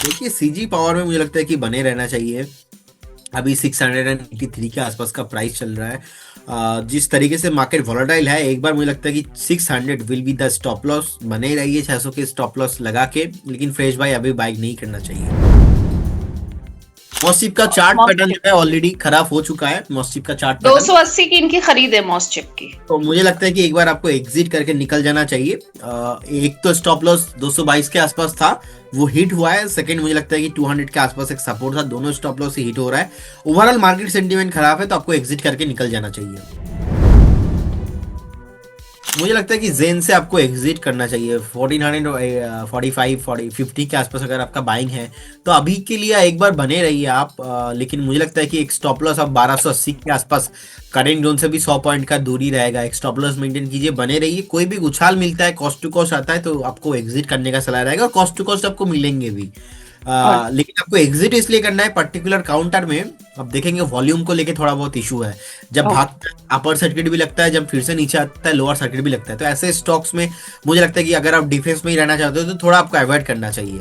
देखिए CG power में मुझे लगता है कि बने रहना चाहिए। अभी 683 के आसपास का प्राइस चल रहा है। जिस तरीके से मार्केट वॉलेटाइल है, एक बार मुझे लगता है कि 600 will be the stop loss. बने रहिए 600 के स्टॉप लॉस लगा के, लेकिन फ्रेश बाय अभी बाइक नहीं करना चाहिए। मॉस्टिप का चार्ट पैटर्न जो मॉस्चिप है ऑलरेडी खराब हो चुका है, मॉस्टिप का चार्ट पैटर्न। 280 की इनकी खरीद है मॉस्चिप की। तो मुझे लगता है कि एक बार आपको एग्जिट करके निकल जाना चाहिए। एक तो स्टॉप लॉस 222 के आसपास था, वो हिट हुआ है। सेकंड मुझे लगता है कि 200 के आसपास एक सपोर्ट था, दोनों स्टॉप लॉस से हिट हो रहा है। ओवरऑल मार्केट सेंटीमेंट खराब है, तो आपको एग्जिट करके निकल जाना चाहिए। मुझे लगता है कि जेन से आपको एग्जिट करना चाहिए 1400 45 40 50 के आसपास अगर आपका बाइंग है, तो अभी के लिए एक बार बने रहिए आप। लेकिन मुझे लगता है कि एक स्टॉप लॉस आप 1280 के आसपास, करेंट जोन से भी 100 पॉइंट का दूरी रहेगा, एक स्टॉप लॉस मेंटेन कीजिए, बने रहिए। कोई भी उछाल मिलता है, कॉस्ट टू कॉस्ट आता है, तो आपको एग्जिट करने का सलाह रहेगा। कॉस्ट टू कॉस्ट आपको मिलेंगे भी। और लेकिन आपको एग्जिट इसलिए करना है पर्टिकुलर काउंटर में। अब देखेंगे वॉल्यूम को लेके थोड़ा बहुत इशू है। जब भागता है अपर सर्किट भी लगता है, जब फिर से नीचे आता है लोअर सर्किट भी लगता है। तो ऐसे स्टॉक्स में मुझे लगता है कि अगर आप डिफेंस में ही रहना चाहते हो, तो थोड़ा आपको अवॉइड करना चाहिए।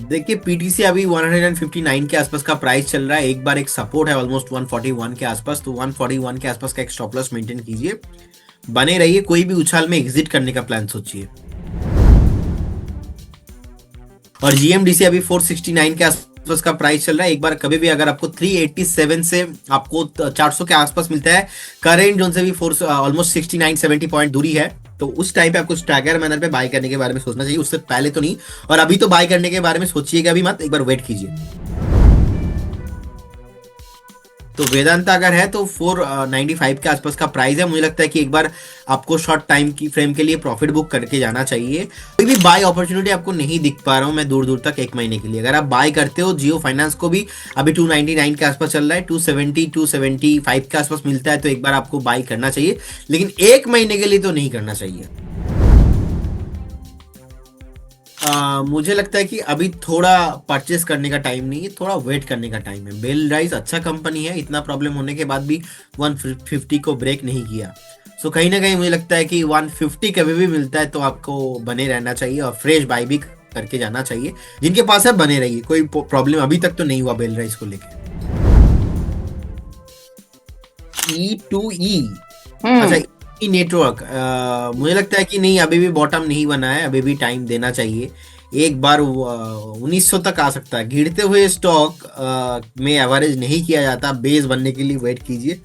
देखिए पीटीसी अभी 159 के आसपास का प्राइस चल रहा है। एक बार एक सपोर्ट है ऑलमोस्ट 141 के आसपास, तो 141 के आसपास का एक स्टॉप लॉस मेंटेन कीजिए, बने रहिए। कोई भी उछाल में एग्जिट करने का प्लान सोचिए। और जीएमडीसी अभी 469 के आसपास का प्राइस चल रहा है। एक बार कभी भी अगर आपको 387 से आपको 400 के आसपास मिलता है, करेंट जोन से भी फोर ऑलमोस्ट 69 70 पॉइंट दूरी है, तो उस टाइम पे आपको स्टैगर मैनर पे बाय करने के बारे में सोचना चाहिए, उससे पहले तो नहीं। और अभी तो बाय करने के बारे में सोचिएगा भी मत, एक बार वेट कीजिए। तो वेदांता अगर है तो 495 के आसपास का प्राइस है। मुझे लगता है कि एक बार आपको शॉर्ट टाइम की फ्रेम के लिए प्रॉफिट बुक करके जाना चाहिए। कोई भी बाय अपॉर्चुनिटी आपको नहीं दिख पा रहा हूं मैं दूर दूर तक एक महीने के लिए। अगर आप बाय करते हो, जियो फाइनेंस को भी अभी 299 के आसपास चल रहा है, 270 275 के आसपास मिलता है, तो एक बार आपको बाय करना चाहिए, लेकिन एक महीने के लिए तो नहीं करना चाहिए। मुझे लगता है कि अभी थोड़ा परचेस करने का टाइम नहीं है, थोड़ा वेट करने का टाइम है। बेल राइस अच्छा कंपनी है, इतना प्रॉब्लम होने के बाद भी 150 को ब्रेक नहीं किया। सो कहीं ना कहीं मुझे लगता है कि 150 कभी भी मिलता है तो आपको बने रहना चाहिए और फ्रेश बाय भी करके जाना चाहिए। जिनके पास है बने रहिए, कोई प्रॉब्लम अभी तक तो नहीं हुआ बेल राइस को लेकर। E2E, अच्छा, हम्म नेटवर्क मुझे लगता है कि नहीं, अभी भी बॉटम नहीं बना है, अभी भी टाइम देना चाहिए। एक बार 1900 तक आ सकता है। गिरते हुए स्टॉक में एवरेज नहीं किया जाता, बेस बनने के लिए वेट कीजिए।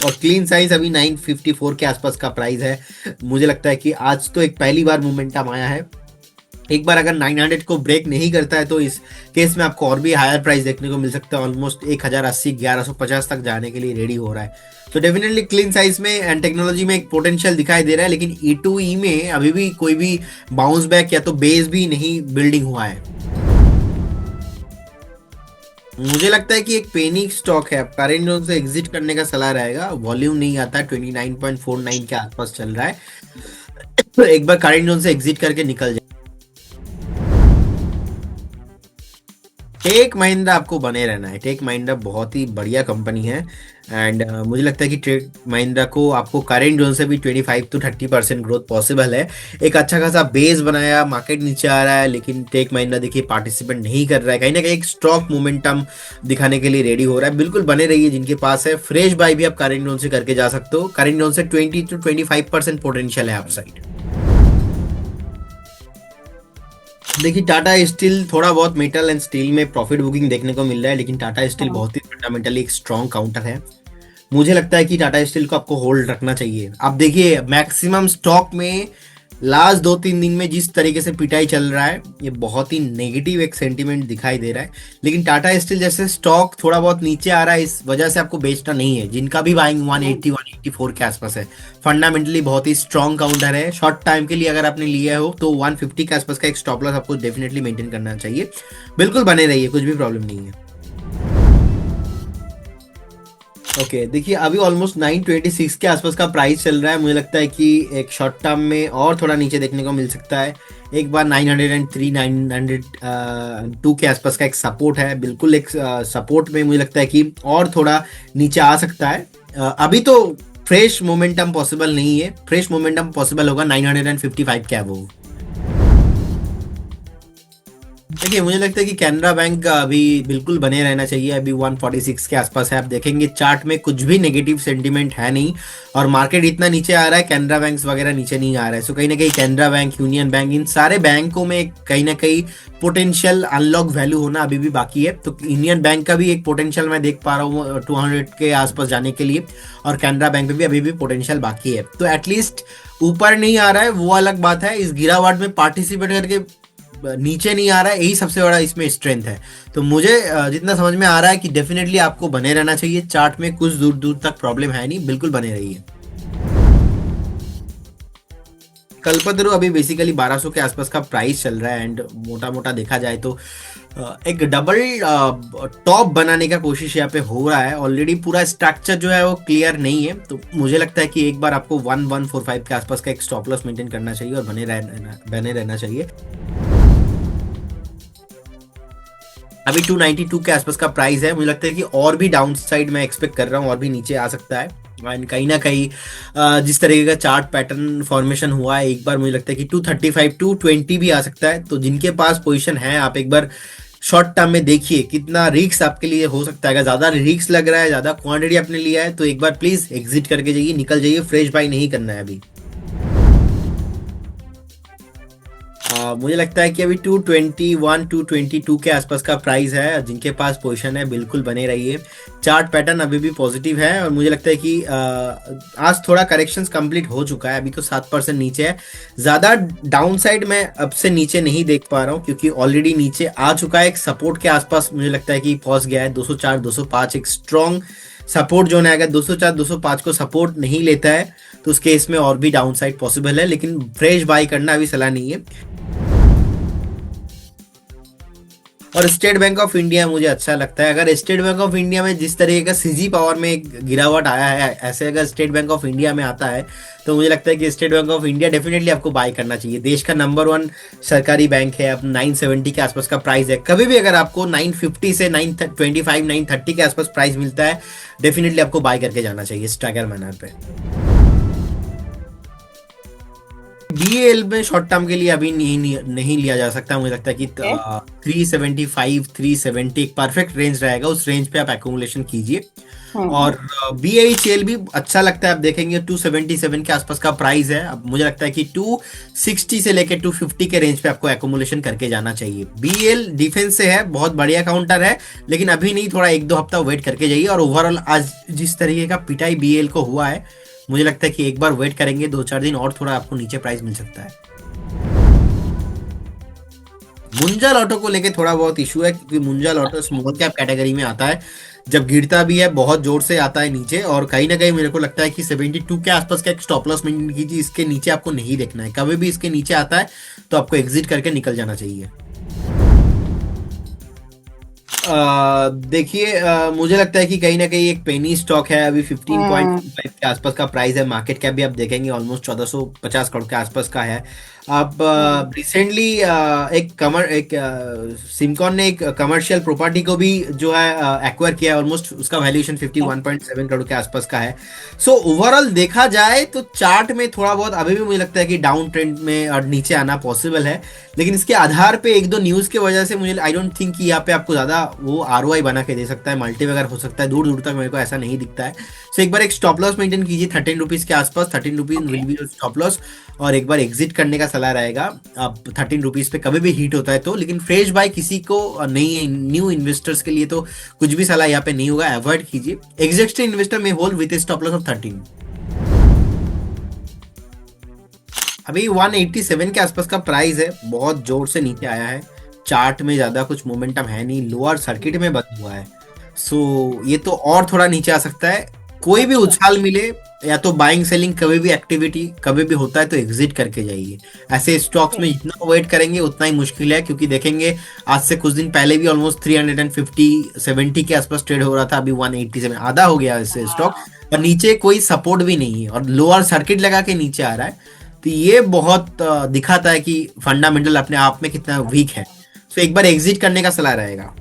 और क्लीन साइज अभी 954 के आसपास का प्राइस है। मुझे लगता है कि आज तो एक पहली बार मोमेंटम आया है। एक बार अगर 900 को ब्रेक नहीं करता है, तो इस केस में आपको और भी हायर प्राइस देखने को मिल सकता है। ऑलमोस्ट 1080 1150 तक जाने के लिए रेडी हो रहा है। तो डेफिनेटली क्लीन साइज में एंड टेक्नोलॉजी में एक पोटेंशियल दिखाई दे रहा है, लेकिन E2E में अभी भी कोई भी बाउंस बैक या तो बेस भी नहीं बिल्डिंग हुआ है। मुझे लगता है कि एक पेनी स्टॉक है, करेंट जोन से एग्जिट करने का सलाह रहेगा। वॉल्यूम नहीं आता है, 29.49 के आसपास चल रहा है, तो एक बार करेंट जोन से एग्जिट करके निकल। टेक महिंद्रा आपको बने रहना है। टेक महिंद्रा बहुत ही बढ़िया कंपनी है। एंड मुझे लगता है कि टेक महिंद्रा को आपको करेंट जोन से भी 25 to 30% ग्रोथ पॉसिबल है। एक अच्छा खासा बेस बनाया, मार्केट नीचे आ रहा है, लेकिन टेक महिंद्रा देखिए पार्टिसिपेट नहीं कर रहा है। कहीं ना कहीं एक स्टॉक मोमेंटम दिखाने के लिए रेडी हो रहा है। बिल्कुल बने रहिए, जिनके पास है फ्रेश बाय भी आप करेंट जोन से करके जा सकते हो। करेंट जोन से 20 to 25% पोटेंशियल है अपसाइड। देखिए टाटा स्टील थोड़ा बहुत मेटल एंड स्टील में प्रॉफिट बुकिंग देखने को मिल रहा है, लेकिन टाटा स्टील हम्म बहुत ही फंडामेंटली एक स्ट्रॉन्ग काउंटर है। मुझे लगता है कि टाटा स्टील को आपको होल्ड रखना चाहिए। आप देखिए मैक्सिमम स्टॉक में लास्ट 2-3 दिन में जिस तरीके से पिटाई चल रहा है, ये बहुत ही नेगेटिव एक सेंटीमेंट दिखाई दे रहा है। लेकिन टाटा स्टील जैसे स्टॉक थोड़ा बहुत नीचे आ रहा है, इस वजह से आपको बेचना नहीं है। जिनका भी बाइंग 180 184 के आसपास है, फंडामेंटली बहुत ही स्ट्रॉन्ग काउंटर है। शॉर्ट टाइम के लिए अगर आपने लिया हो, तो 150 के आसपास का एक स्टॉप लॉस आपको डेफिनेटली मेंटेन करना चाहिए। बिल्कुल बने रहिए, कुछ भी प्रॉब्लम नहीं है। ओके देखिए अभी ऑलमोस्ट 926 के आसपास का प्राइस चल रहा है। मुझे लगता है कि एक शॉर्ट टर्म में और थोड़ा नीचे देखने को मिल सकता है। एक बार 903 902 के आसपास का एक सपोर्ट है। बिल्कुल एक सपोर्ट में मुझे लगता है कि और थोड़ा नीचे आ सकता है। अभी तो फ्रेश मोमेंटम पॉसिबल नहीं है। फ्रेश मोमेंटम पॉसिबल होगा 955 के अबव। देखिए मुझे लगता है कि कैनरा बैंक का अभी बिल्कुल बने रहना चाहिए। अभी 146 के आसपास है। आप देखेंगे चार्ट में कुछ भी नेगेटिव सेंटीमेंट है नहीं, और मार्केट इतना नीचे आ रहा है, कैनरा बैंक वगैरह नीचे नहीं आ रहा है। सो कहीं ना कहीं कैनरा बैंक, यूनियन बैंक, इन सारे बैंकों में कहीं ना कहीं पोटेंशियल अनलॉक वैल्यू होना अभी भी बाकी है। तो यूनियन बैंक का भी एक पोटेंशियल मैं देख पा रहा हूँ 200 के आसपास जाने के लिए, और कैनरा बैंक में भी अभी भी पोटेंशियल बाकी है। तो एटलीस्ट ऊपर नहीं आ रहा है वो अलग बात है, इस गिरावट में पार्टिसिपेट करके नीचे नहीं आ रहा है, यही सबसे बड़ा इसमें स्ट्रेंथ है। तो मुझे जितना समझ में आ रहा है कि डेफिनेटली आपको बने रहना चाहिए। चार्ट में कुछ दूर दूर तक प्रॉब्लम है नहीं, बिल्कुल बने रहिए। कल्पतरु अभी बेसिकली 1200 के आसपास का प्राइस चल रहा है, एंड मोटा मोटा देखा जाए तो एक डबल टॉप बनाने का कोशिश यहाँ पे हो रहा है। ऑलरेडी पूरा स्ट्रक्चर जो है वो क्लियर नहीं है, तो मुझे लगता है कि एक बार आपको 1145 के आसपास का एक स्टॉप लॉस मेंटेन करना चाहिए और बने रहना चाहिए। अभी 292 के आसपास का प्राइस है। मुझे लगता है कि और भी डाउन साइड मैं एक्सपेक्ट कर रहा हूँ, और भी नीचे आ सकता है। एंड कहीं ना कहीं जिस तरीके का चार्ट पैटर्न फॉर्मेशन हुआ है, एक बार मुझे लगता है कि 235 220 भी आ सकता है। तो जिनके पास पोजीशन है, आप एक बार शॉर्ट टर्म में देखिए कितना रिस्क आपके लिए हो सकता है। अगर ज्यादा रिस्क लग रहा है, ज्यादा क्वांटिटी आपने लिया है, तो एक बार प्लीज एग्जिट करके जाइए, निकल जाइए। फ्रेश बाई नहीं करना है अभी। मुझे लगता है कि अभी 221 222 के आसपास का प्राइस है। जिनके पास पोजीशन है बिल्कुल बने रहिए। चार्ट पैटर्न अभी भी पॉजिटिव है, और मुझे लगता है कि आज थोड़ा करेक्शंस कंप्लीट हो चुका है। अभी तो 7% नीचे है। ज़्यादा डाउन साइड में अब से नीचे नहीं देख पा रहा हूँ, क्योंकि ऑलरेडी नीचे आ चुका है। एक सपोर्ट के आसपास मुझे लगता है कि पहुंच गया है 204 205, एक स्ट्रॉन्ग सपोर्ट जोन है। अगर 204 205 को सपोर्ट नहीं लेता है तो उस केस में और भी डाउन साइड पॉसिबल है, लेकिन फ्रेश बाई करना अभी सलाह नहीं है। और स्टेट बैंक ऑफ इंडिया मुझे अच्छा लगता है। अगर स्टेट बैंक ऑफ इंडिया में जिस तरीके का सीजी पावर में एक गिरावट आया है, ऐसे अगर स्टेट बैंक ऑफ इंडिया में आता है, तो मुझे लगता है कि state bank of India definitely आपको बाय करना चाहिए। देश का नंबर 1 सरकारी बैंक है। अब 970 के आसपास का प्राइस है। कभी भी अगर आपको 950 से 925 930 के आसपास प्राइस मिलता है, डेफिनेटली आपको बाय करके जाना चाहिए स्ट्राइकर मैनर पे। बीएल में शॉर्ट टर्म के लिए अभी नहीं लिया जा सकता। मुझे लगता है कि 375 370 एक परफेक्ट रेंज रहेगा, उस रेंज पे आप एक्यूमुलेशन कीजिए। और बीएचएल भी अच्छा लगता है। आप देखेंगे 277 के आसपास का प्राइस है। अब मुझे लगता है कि 260 से लेकर 250 के रेंज पे आपको एक्यूमुलेशन करके जाना चाहिए। बीएल डिफेंस से है, बहुत बढ़िया काउंटर है, लेकिन अभी नहीं, थोड़ा 1-2 हफ्ता वेट करके जाइए। और ओवरऑल आज जिस तरीके का पिटाई बीएल को हुआ है, मुझे लगता है कि एक बार वेट करेंगे 2-4 दिन और, थोड़ा आपको नीचे प्राइस मिल सकता है। मुंजाल ऑटो को लेके थोड़ा बहुत इशू है, क्योंकि Munjal auto small cap category में आता है। जब गिरता भी है बहुत जोर से आता है नीचे, और कहीं ना कहीं मेरे को लगता है कि 72 के आसपास का एक स्टॉप लॉस मेंटेन कीजिए। इसके नीचे आपको नहीं देखना है। कभी भी इसके नीचे आता है तो आपको एग्जिट करके निकल जाना चाहिए। देखिए मुझे लगता है कि कहीं ना कहीं एक पेनी स्टॉक है। अभी 15.5 के आसपास का प्राइस है। मार्केट कैप भी आप देखेंगे ऑलमोस्ट 1450 करोड़ के आसपास का है। अब रिसेंटली एक सिमकॉन ने एक कमर्शियल प्रॉपर्टी को भी जो है एक्वायर किया है। ऑलमोस्ट उसका वैल्यूएशन 51.7 करोड़ के आसपास का है। सो ओवरऑल देखा जाए तो चार्ट में थोड़ा बहुत अभी भी मुझे लगता है कि डाउन ट्रेंड में और नीचे आना पॉसिबल है, लेकिन इसके आधार पे 1-2 न्यूज की वजह से मुझे आई डोंट थिंक कि यहाँ पे आपको ज्यादा वो आरओआई बना के दे सकता है। मल्टी वगैरह हो सकता है, दूर दूर तक मेरे को ऐसा नहीं दिखता है। सो एक बार एक स्टॉप लॉस मेंटेन कीजिए 13 रुपीज के आसपास। 13 rupees will be stop loss, और एक बार एग्जिट करने का सलाह रहेगा। अब 13 रुपीज पे कभी भी हिट होता है तो, लेकिन फ्रेश बाय किसी को नहीं है। न्यू इन्वेस्टर्स के लिए तो कुछ भी सलाह यहाँ पे नहीं होगा, अवॉइड कीजिए। एग्जिस्टिंग इन्वेस्टर में hold with stop loss of 13। अभी 187 के आसपास का प्राइस है। बहुत जोर से नीचे आया है। चार्ट में ज्यादा कुछ मोमेंटम है नहीं, लोअर सर्किट में बंद हुआ है। सो ये तो और थोड़ा नीचे आ सकता है। कोई भी उछाल मिले, या तो बाइंग सेलिंग कभी भी एक्टिविटी कभी भी होता है तो एग्जिट करके जाइए। ऐसे स्टॉक्स में जितना वेट करेंगे उतना ही मुश्किल है, क्योंकि देखेंगे आज से कुछ दिन पहले भी ऑलमोस्ट 350-70 के आसपास ट्रेड हो रहा था। अभी 187 आधा हो गया इससे स्टॉक, और नीचे कोई सपोर्ट भी नहीं है, और लोअर सर्किट लगा के नीचे आ रहा है। तो ये बहुत दिखाता है कि फंडामेंटल अपने आप में कितना वीक है। तो एक बार एग्जिट करने का सलाह रहेगा।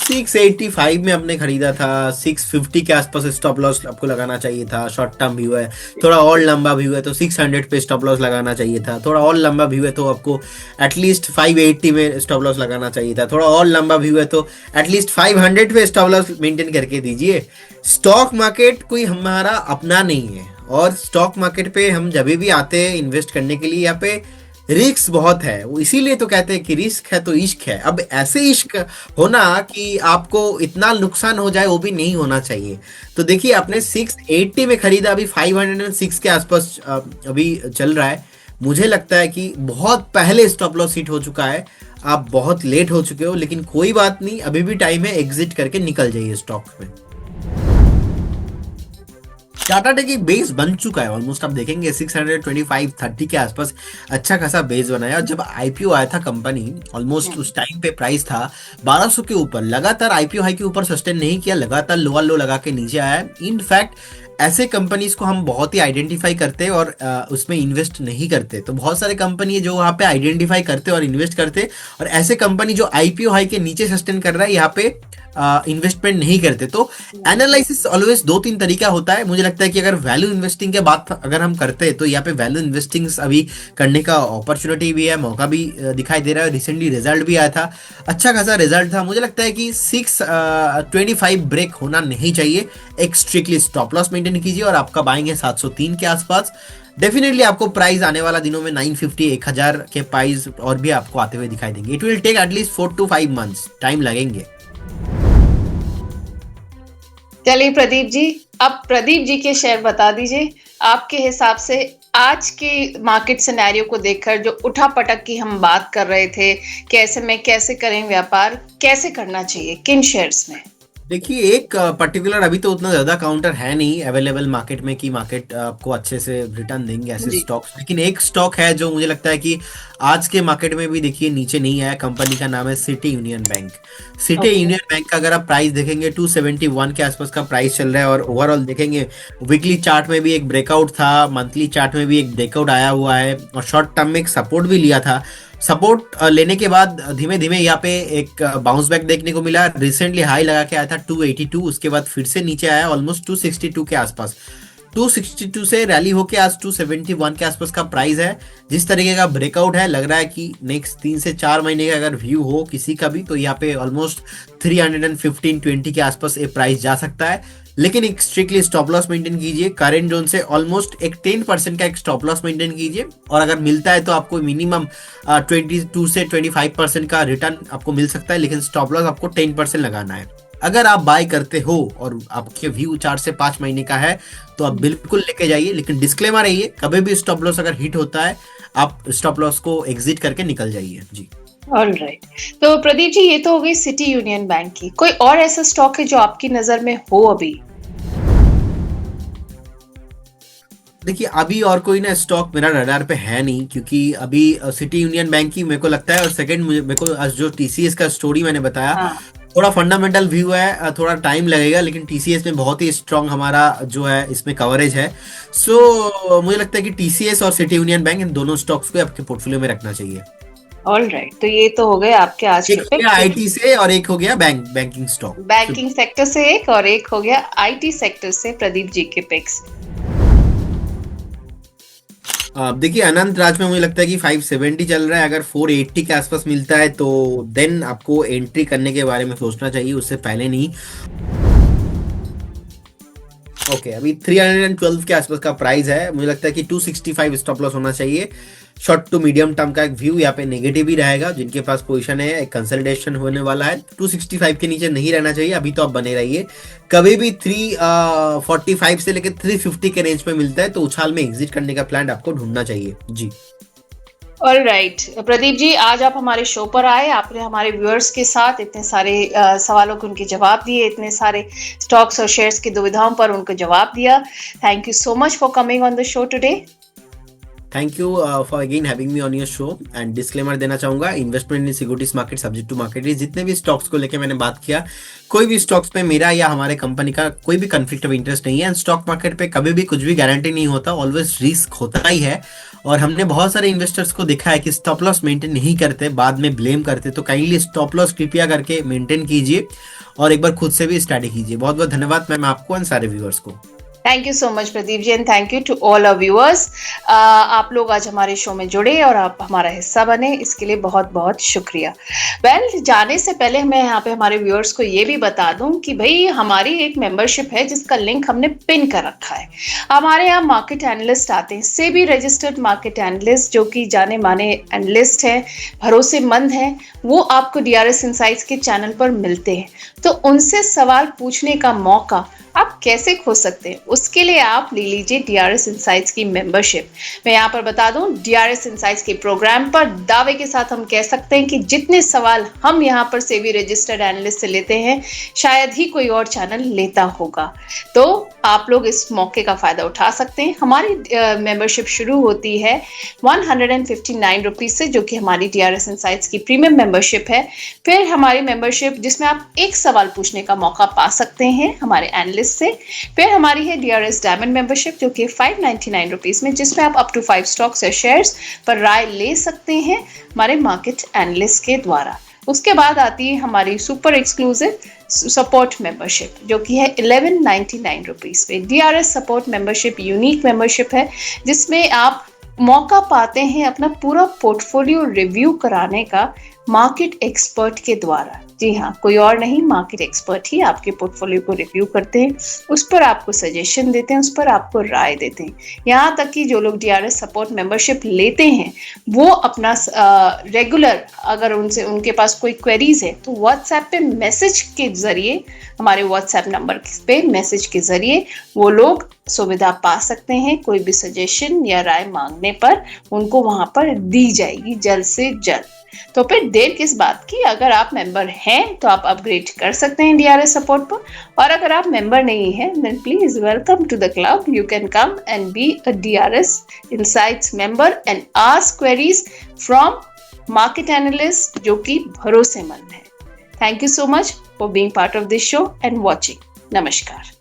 685 में आपने खरीदा था, 650 के आसपास स्टॉप लॉस आपको लगाना चाहिए था। शॉर्ट टर्म व्यू है, थोड़ा और लंबा व्यू है तो 600 पे स्टॉप लॉस लगाना चाहिए था। थोड़ा और लंबा व्यू है तो आपको एटलीस्ट 580 में स्टॉप लॉस लगाना चाहिए था। थोड़ा और लंबा व्यू है तो एटलीस्ट 500 पे स्टॉप लॉस मेंटेन करके दीजिए। स्टॉक मार्केट कोई हमारा अपना नहीं है, और स्टॉक मार्केट पे हम जब भी आते हैं इन्वेस्ट करने के लिए, यहाँ पे रिस्क बहुत है। वो इसीलिए तो कहते हैं कि रिस्क है तो इश्क है। अब ऐसे इश्क होना कि आपको इतना नुकसान हो जाए, वो भी नहीं होना चाहिए। तो देखिए आपने 680 में खरीदा, अभी 506 के आसपास अभी चल रहा है। मुझे लगता है कि बहुत पहले स्टॉप लॉस हिट हो चुका है, आप बहुत लेट हो चुके हो। लेकिन कोई बात नहीं, अभी भी टाइम है, एग्जिट करके निकल जाइए स्टॉक में। टाटा टेक एक बेस बन चुका है ऑलमोस्ट, आप देखेंगे 625-30 के आसपास अच्छा खासा बेस बनाया। और जब आईपीओ आया था कंपनी, ऑलमोस्ट उस टाइम पे प्राइस था 1200 के ऊपर। लगातार आईपीओ हाई के ऊपर सस्टेन नहीं किया, लगातार लोअर लो लगा के नीचे आया। इनफैक्ट ऐसे कंपनीज को हम बहुत ही आइडेंटिफाई करते हैं और उसमें इन्वेस्ट नहीं करते। तो बहुत सारे कंपनी है जो वहाँ पे आइडेंटिफाई करते और इन्वेस्ट करते, और ऐसे कंपनी जो आईपीओ हाई के नीचे सस्टेन कर रहा है यहाँ पे इन्वेस्टमेंट नहीं करते। तो एनालिसिस ऑलवेज 2-3 तरीका होता है। मुझे लगता है कि अगर वैल्यू इन्वेस्टिंग के बात अगर हम करते हैं तो यहाँ पे वैल्यू इन्वेस्टिंग अभी करने का अपॉर्चुनिटी भी है, मौका भी दिखाई दे रहा है। रिसेंटली रिजल्ट भी आया था, अच्छा खासा रिजल्ट था। मुझे लगता है कि 625 ब्रेक होना नहीं चाहिए। एक स्ट्रिक्टली स्टॉप लॉस मेंटेन कीजिए और आपका बाइंग है 703 के आसपास। डेफिनेटली आपको प्राइस आने वाला दिनों में 950 1000 के प्राइस और भी आपको आते हुए दिखाई देंगे। It will take at least 4 to 5 months time लगेंगे। चलिए प्रदीप जी, अब प्रदीप जी के शेयर बता दीजिए। आपके हिसाब से आज के मार्केट सिनेरियो को देखकर जो उठापटक की हम बात कर रहे थे, कैसे में कैसे करें व्यापार, कैसे करना चाहिए किन शेयर्स में? देखिए एक पर्टिकुलर अभी तो उतना ज्यादा काउंटर है नहीं अवेलेबल मार्केट में कि मार्केट आपको अच्छे से रिटर्न देंगे ऐसे जी। स्टॉक्स। लेकिन एक स्टॉक है जो मुझे लगता है कि आज के मार्केट में भी देखिए नीचे नहीं आया। कंपनी का नाम है city union bank. City okay. Union bank का अगर आप प्राइस देखेंगे 271 के आसपास का प्राइस चल रहा है। और ओवरऑल देखेंगे वीकली चार्ट में भी एक ब्रेकआउट था, मंथली चार्ट में भी एक ब्रेकआउट आया हुआ है, और शॉर्ट टर्म में एक सपोर्ट भी लिया था। सपोर्ट लेने के बाद धीमे धीमे यहाँ पे एक बाउंस बैक देखने को मिला। रिसेंटली हाई लगा के आया था 282, उसके बाद फिर से नीचे आया ऑलमोस्ट 262 के आसपास। 262 से रैली होके आज 271 के आसपास का प्राइस है। जिस तरीके का ब्रेकआउट है, लग रहा है कि नेक्स्ट 3 से 4 महीने का अगर व्यू हो किसी का भी, तो यहाँ पे ऑलमोस्ट 315-20 के आसपास ये प्राइस जा सकता है। लेकिन एक स्ट्रिक्टली स्टॉप लॉस मेंटेन कीजिए। करेंट जोन से ऑलमोस्ट एक 10% का एक स्टॉप लॉस मेंटेन कीजिए, और अगर मिलता है तो आपको मिनिमम 22 से 25% का रिटर्न आपको मिल सकता है। लेकिन स्टॉप लॉस आपको 10% लगाना है। अगर आप बाय करते हो और आपके व्यू 4 से 5 महीने का है तो आप बिल्कुल लेके जाइए। लेकिन डिस्क्लेमर है ये, कभी भी स्टॉप लॉस अगर हिट होता है आप स्टॉप लॉस को एग्जिट करके निकल जाइए जी। ऑलराइट। तो प्रदीप जी, ये तो हो गई सिटी यूनियन बैंक की। कोई और ऐसा स्टॉक है जो आपकी नजर में हो अभी? देखिए अभी और कोई ना स्टॉक मेरा रडार पे है नहीं, क्योंकि अभी सिटी यूनियन बैंक की मेरे को लगता है। और सेकंड मेरे को जो टीसीएस का स्टोरी मैंने बताया, हाँ। थोड़ा फंडामेंटल व्यू है, थोड़ा टाइम लगेगा। लेकिन टीसीएस में बहुत ही स्ट्रांग हमारा जो है इसमें कवरेज है। सो मुझे लगता है कि टीसीएस और सिटी यूनियन बैंक, इन दोनों स्टॉक्स को आपके पोर्टफोलियो में रखना चाहिए। ऑलराइट, तो ये तो हो गए आपके आज एक के हो गया आईटी से और एक हो गया बैंकिंग स्टॉक। बैंकिंग सेक्टर से एक, और एक हो गया आईटी सेक्टर से प्रदीप जी के पिक्स। देखिए अनंत राज में मुझे लगता है कि 570 चल रहा है। अगर 480 के आसपास मिलता है तो देन आपको एंट्री करने के बारे में सोचना चाहिए, उससे पहले नहीं। ओके अभी 312 के आसपास का प्राइस है। मुझे लगता है कि 265 स्टॉप लॉस होना चाहिए। शॉर्ट टू मीडियम टर्म का एक व्यू यहाँ पे नेगेटिव ही रहेगा। जिनके पास पोजीशन है, एक कंसोलिडेशन होने वाला है। 265 के नीचे नहीं रहना चाहिए, अभी तो आप बने रहिए। कभी भी 345 से लेकर 350 के रेंज में मिलता है तो उछाल में एग्जिट करने का प्लान आपको ढूंढना चाहिए जी। ऑलराइट प्रदीप जी, आज आप हमारे शो पर आए, आपने हमारे व्यूअर्स के साथ इतने सारे सवालों के उनके जवाब दिए, इतने सारे स्टॉक्स और शेयर्स की दुविधाओं पर उनको जवाब दिया। Thank you so much for coming on the show today. Thank you for again having me on your show. And disclaimer देना चाहूंगा, investment in securities market subject to market risk. जितने भी स्टॉक्स को लेकर मैंने बात किया, कोई भी स्टॉक्स पे मेरा या हमारे कंपनी का कोई भी कंफ्लिक्ट ऑफ इंटरेस्ट नहीं है। एंड स्टॉक मार्केट पे कभी भी कुछ भी गारंटी नहीं होता, ऑलवेज रिस्क होता ही है। और हमने बहुत सारे इन्वेस्टर्स को देखा है कि स्टॉप लॉस मेंटेन नहीं करते, बाद में ब्लेम करते। तो काइंडली स्टॉप लॉस कृपया करके मेंटेन कीजिए और एक बार खुद से भी स्टडी कीजिए। बहुत बहुत धन्यवाद मैम आपको और सारे व्यूअर्स को। Thank you so much Pradeep ji and thank you to all our viewers. आप लोग आज हमारे शो में जुड़े और आप हमारा हिस्सा बने, इसके लिए बहुत बहुत शुक्रिया। जाने से पहले मैं यहाँ पे हमारे व्यूअर्स को ये भी बता दूं कि भाई हमारी एक मेंबरशिप है जिसका लिंक हमने पिन कर रखा है। हमारे यहाँ मार्केट एनालिस्ट आते हैं, सेबी रजिस्टर्ड मार्केट एनालिस्ट, जो कि जाने माने एनालिस्ट है, भरोसेमंद है, वो आपको डीआरएस इनसाइट्स के चैनल पर मिलते हैं। तो उनसे सवाल पूछने का मौका आप कैसे खो सकते हैं, उसके लिए आप ले लीजिए डीआरएस इनसाइट्स की मेंबरशिप। मैं यहाँ पर बता दूं, डीआरएस इनसाइट्स के प्रोग्राम पर दावे के साथ हम कह सकते हैं कि जितने सवाल हम यहाँ पर सेबी रजिस्टर्ड एनालिस्ट से लेते हैं शायद ही कोई और चैनल लेता होगा। तो आप लोग इस मौके का फायदा उठा सकते हैं। हमारी मेंबरशिप शुरू होती है 159 रुपीज से, जो कि हमारी डीआरएस इनसाइट्स की प्रीमियम मेंबरशिप है। फिर हमारी मेंबरशिप जिसमें आप एक सवाल पूछने का मौका पा सकते हैं हमारे एनालिस्ट से। फिर हमारी है डीआरएस डायमंड मेंबरशिप, जो कि 599 रुपीज में, जिसमें आप अप टू 5 स्टॉक्स या शेयर्स पर राय ले सकते हैं हमारे मार्केट एनालिस्ट के द्वारा। उसके बाद आती है हमारी सुपर एक्सक्लूसिव सपोर्ट मेंबरशिप, जो कि है 1199 रुपीज पे। DRS support membership unique membership है जिसमें आप मौका पाते हैं अपना पूरा पोर्टफोलियो रिव्यू कराने का मार्केट एक्सपर्ट के द्वारा। जी हाँ, कोई और नहीं, मार्केट एक्सपर्ट ही आपके पोर्टफोलियो को रिव्यू करते हैं, उस पर आपको सजेशन देते हैं, उस पर आपको राय देते हैं। यहाँ तक कि जो लोग डीआरएस सपोर्ट मेंबरशिप लेते हैं वो अपना रेगुलर, अगर उनके पास कोई क्वेरीज है तो व्हाट्सएप पे मैसेज के जरिए, हमारे व्हाट्सएप नंबर पे मैसेज के जरिए वो लोग सुविधा पा सकते हैं। कोई भी सजेशन या राय मांगने पर उनको वहां पर दी जाएगी जल्द से जल्द। तो फिर देर किस बात की, अगर आप मेंबर हैं तो आप अपग्रेड कर सकते हैं डीआरएस सपोर्ट पर, और अगर आप मेंबर नहीं हैं then please welcome to the club. You can come and be a DRS insights member and ask queries from market analyst जो कि भरोसेमंद है। Thank you so much for being part of this show and watching. नमस्कार।